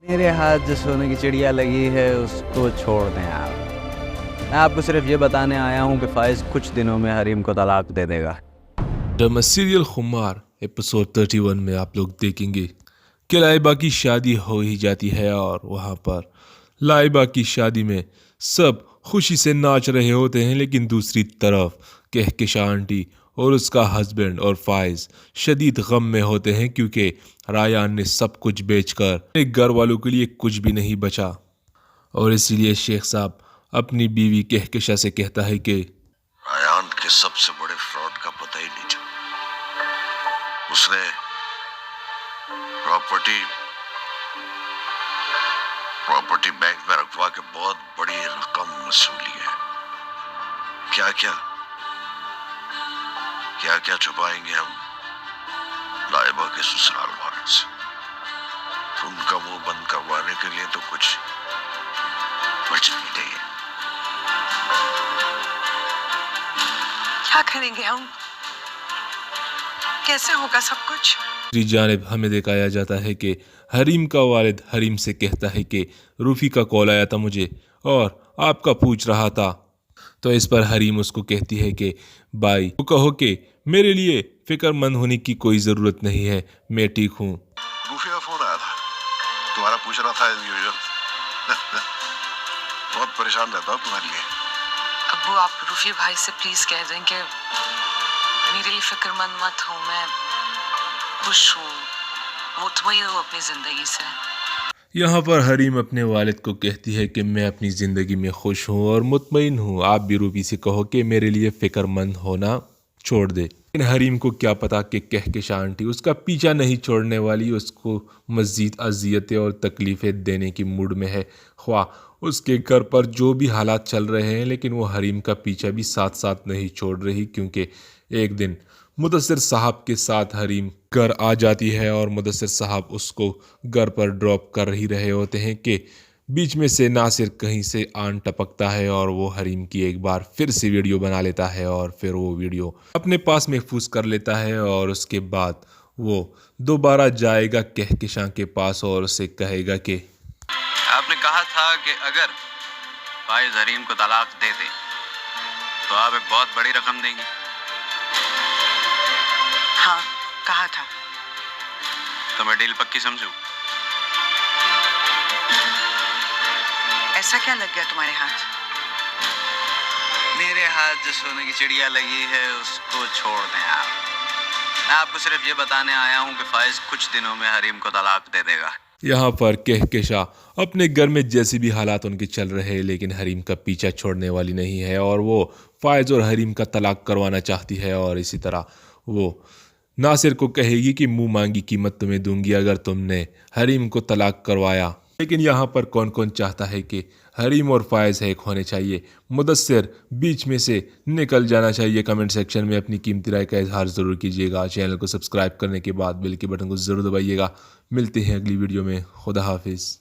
میرے ہاتھ جو سونے کی چڑیا لگی ہے اس کو چھوڑ دیں آپ. میں آپ کو صرف یہ بتانے آیا ہوں کہ فائز کچھ دنوں میں حریم کو طلاق دے دے گا. ڈرامہ سیریل خمار ایپیسوڈ 31 میں آپ لوگ دیکھیں گے کہ لائبہ کی شادی ہو ہی جاتی ہے اور وہاں پر لائبہ کی شادی میں سب خوشی سے ناچ رہے ہوتے ہیں، لیکن دوسری طرف کہکشاں آنٹی اور اس کا ہسبینڈ اور فائز شدید غم میں ہوتے ہیں کیونکہ رایان نے سب کچھ بیچ کر ایک گھر والوں کے لیے کچھ بھی نہیں بچا، اور اسی لیے شیخ صاحب اپنی بیوی کہکشاں سے کہتا ہے کہ رایان کے سب سے بڑے فراڈ کا پتہ ہی نہیں چلا. اس نے پراپرٹی بینک میں رکھوا کے بہت بڑی رقم وصولی ہے. کیا کیا چھپائیں گے ہم لائبہ کے سسرال والوں سے. ان کا منہ بند کروانے کے لیے تو کچھ بچ نہیں رہی ہے. کیا کریں گے ہم؟ کیسے ہوگا سب کچھ؟ دوسری جانب ہمیں دکھایا جاتا ہے کہ حریم کا والد حریم سے کہتا ہے کہ روفی کا کال آیا تھا مجھے اور آپ کا پوچھ رہا تھا، تو اس پر حریم اس کو کہتی ہے کہ بھائی کو کہو کہ میرے لیے فکر مند ہونے کی کوئی ضرورت نہیں ہے، میں ٹھیک ہوں. روفی کا فون آیا تھا، تمہارا پوچھ رہا تھا as usual. بہت پریشان رہتا ہوں تمہارے لیے. ابو آپ روفی بھائی سے پلیز کہہ دیں کہ میرے لیے فکر مند مت ہوں، میں خوش ہوں، مطمئن ہوں اپنی زندگی سے. یہاں پر حریم اپنے والد کو کہتی ہے کہ میں اپنی زندگی میں خوش ہوں اور مطمئن ہوں، آپ بھی روفی سے کہو کہ میرے لیے فکر مند ہونا چھوڑ دے. لیکن حریم کو کیا پتا کہ کہکشاں آنٹی اس کا پیچھا نہیں چھوڑنے والی، اس کو مزید اذیتیں اور تکلیفیں دینے کی موڈ میں ہے. خواہ اس کے گھر پر جو بھی حالات چل رہے ہیں، لیکن وہ حریم کا پیچھا بھی ساتھ ساتھ نہیں چھوڑ رہی، کیونکہ ایک دن مدثر صاحب کے ساتھ حریم گھر آ جاتی ہے اور مدثر صاحب اس کو گھر پر ڈراپ کر ہی رہے ہوتے ہیں کہ بیچ میں سے ناصر کہیں سے آن ٹپکتا ہے اور وہ حریم کی ایک بار پھر سے ویڈیو بنا لیتا ہے اور پھر وہ ویڈیو اپنے پاس محفوظ کر لیتا ہے، اور اس کے بعد وہ دوبارہ جائے گا کہکشاں کے پاس اور اسے کہے گا کہ آپ نے کہا تھا کہ اگر فائز حریم کو طلاق دے دے تو آپ ایک بہت بڑی رقم دیں گی. ہاں کہا تھا. تو میں ڈیل پکی سمجھوں. ایسا کیا لگ گیا تمہارے ہاتھ؟ میرے ہاتھ جو سونے کی چڑیا لگی ہے اس کو چھوڑ دیں آپ. میں آپ کو صرف یہ بتانے آیا ہوں کہ فائز کچھ دنوں میں حریم کو طلاق دے دے گا. یہاں پر کہکشاں اپنے گھر میں جیسے بھی حالات ان کے چل رہے ہیں، لیکن حریم کا پیچھا چھوڑنے والی نہیں ہے اور وہ فائز اور حریم کا طلاق کروانا چاہتی ہے. اور اسی طرح وہ ناصر کو کہے گی کہ منہ مانگی قیمت تمہیں دوں گی اگر تم نے حریم کو طلاق کروایا. لیکن یہاں پر کون کون چاہتا ہے کہ حریم اور فائز ایک ہونے چاہیے، مدثر بیچ میں سے نکل جانا چاہیے؟ کمنٹ سیکشن میں اپنی قیمتی رائے کا اظہار ضرور کیجیے گا. چینل کو سبسکرائب کرنے کے بعد بیل کے بٹن کو ضرور دبائیے گا. ملتے ہیں اگلی ویڈیو میں. خدا حافظ.